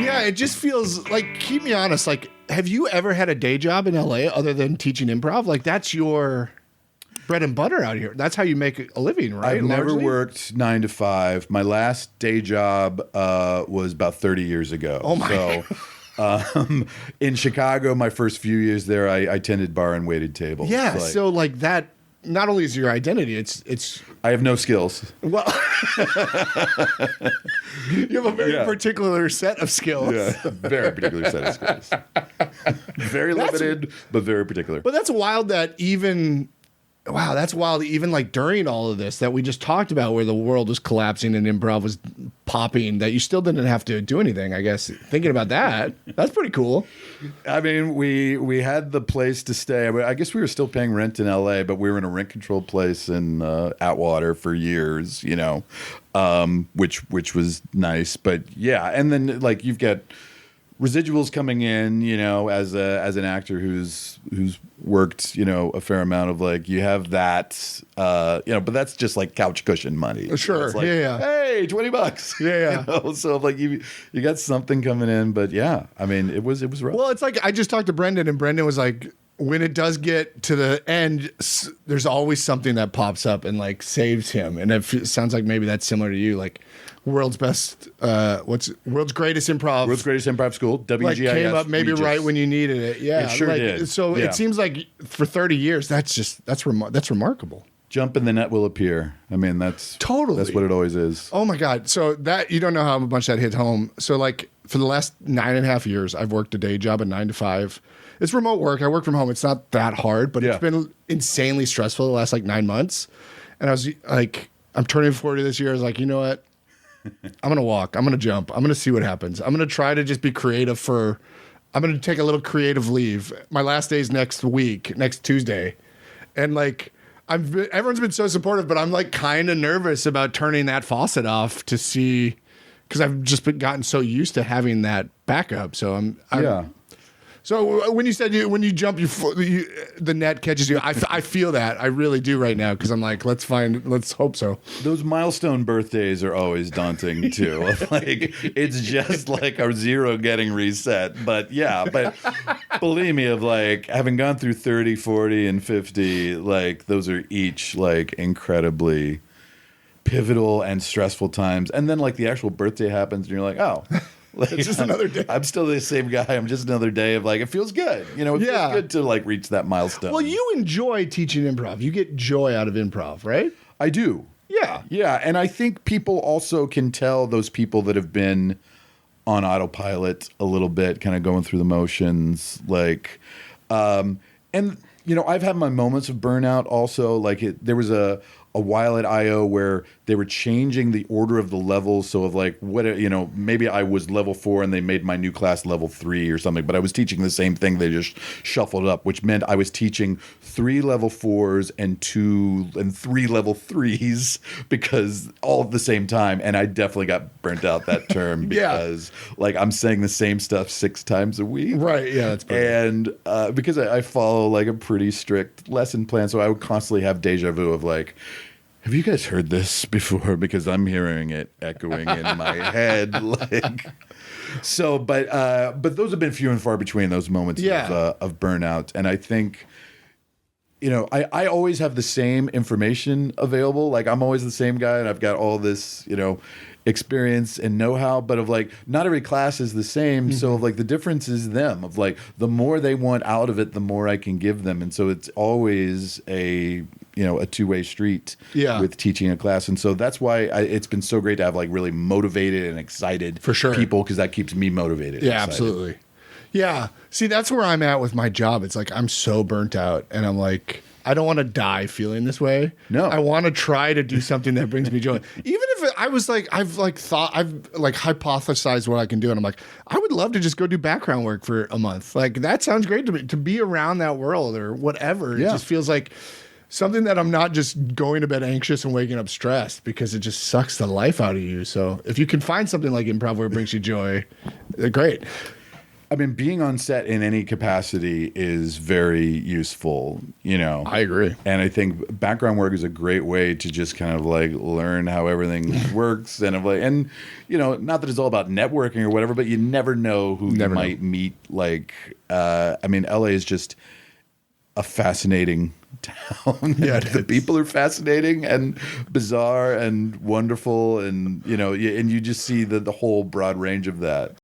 Yeah, it just feels like, keep me honest, like, have you ever had a day job in LA other than teaching improv? Like, that's your bread and butter out here. That's how you make a living, right? I've never worked 9 to 5. My last day job was about 30 years ago. Oh my! In Chicago, my first few years there, I tended bar and waited tables. Yeah, so like that. Not only is your identity, it's. I have no skills. Well, you have a very particular set of skills. Yeah, very particular set of skills. Very limited, but very particular. But that's wild that even. Wow, that's wild. Even like during all of this that we just talked about, where the world was collapsing and improv was popping, that you still didn't have to do anything. I guess thinking about that, that's pretty cool. I mean, we had the place to stay. I guess we were still paying rent in LA, but we were in a rent-controlled place in Atwater for years. You know, which was nice. But yeah, and then like you've got residuals coming in, you know, as an actor who's worked, you know, a fair amount of like, you have that, you know, but that's just like couch cushion money. Sure. It's like, yeah. Hey, $20. Yeah. You know? So like you got something coming in, but yeah, I mean, it was rough. Well, it's like, I just talked to Brendan and Brendan was like, when it does get to the end, there's always something that pops up and like saves him. And it sounds like maybe that's similar to you, like world's greatest improv. World's greatest improv school, WGIS. Like came up maybe right when you needed it. Yeah, it sure did. So it seems like for 30 years, that's remarkable. Jump in the net will appear. I mean, that's what it always is. Oh my God. So that, you don't know how much that hit home. So like for the last 9.5 years, I've worked a day job at 9 to 5. It's remote work. I work from home. It's not that hard, but it's been insanely stressful the last like 9 months. And I was like, I'm turning 40 this year. I was like, you know what? I'm going to walk. I'm going to jump. I'm going to see what happens. I'm going to try to just be creative I'm going to take a little creative leave. My last day is next Tuesday. And like, everyone's been so supportive, but I'm like kind of nervous about turning that faucet off to see, because I've just gotten so used to having that backup. So I'm So when you said when you jump, the net catches you. I feel that. I really do right now, because I'm like, let's hope so. Those milestone birthdays are always daunting too. Like it's just like our zero getting reset. But yeah, but believe me, of like having gone through 30, 40, and 50, like those are each like incredibly pivotal and stressful times. And then like the actual birthday happens, and you're like, oh. Like, it's just another day. I'm still the same guy. I'm just another day of like, it feels good. You know, it feels good to like reach that milestone. Well, you enjoy teaching improv. You get joy out of improv, right? I do. Yeah. Yeah. And I think people also can tell, those people that have been on autopilot a little bit, kind of going through the motions, like, and you know, I've had my moments of burnout also. Like there was a while at IO where they were changing the order of the levels. So of like, what, you know, maybe I was level 4 and they made my new class level 3 or something, but I was teaching the same thing. They just shuffled up, which meant I was teaching 3 level 4s and 3 level 3s, because all at the same time. And I definitely got burnt out that term because like I'm saying the same stuff 6 times a week. Right. Yeah. That's perfect. And because I follow like a pretty strict lesson plan. So I would constantly have deja vu of like, have you guys heard this before? Because I'm hearing it echoing in my head. Like, so, but those have been few and far between, those moments of burnout. And I think, you know, I always have the same information available. Like I'm always the same guy, and I've got all this, you know, experience and know-how, but of like not every class is the same. So like the difference is them, of like the more they want out of it, the more I can give them. And so it's always a two-way street with teaching a class. And so that's why it's been so great to have like really motivated and excited people, because that keeps me motivated. Yeah, absolutely. Yeah. See, that's where I'm at with my job. It's like I'm so burnt out, and I'm like, I don't want to die feeling this way. No. I want to try to do something that brings me joy. Even if I was like, I've hypothesized what I can do. And I'm like, I would love to just go do background work for a month. Like, that sounds great to me, to be around that world or whatever. It just feels like something that I'm not just going to bed anxious and waking up stressed, because it just sucks the life out of you. So if you can find something like improv where it brings you joy, great. I mean, being on set in any capacity is very useful, you know. I agree. And I think background work is a great way to just kind of like learn how everything works and you know, not that it's all about networking or whatever, but you never know who you might meet. Like, I mean, LA is just a fascinating town. Yeah, the people are fascinating and bizarre and wonderful, and you know, and you just see the whole broad range of that.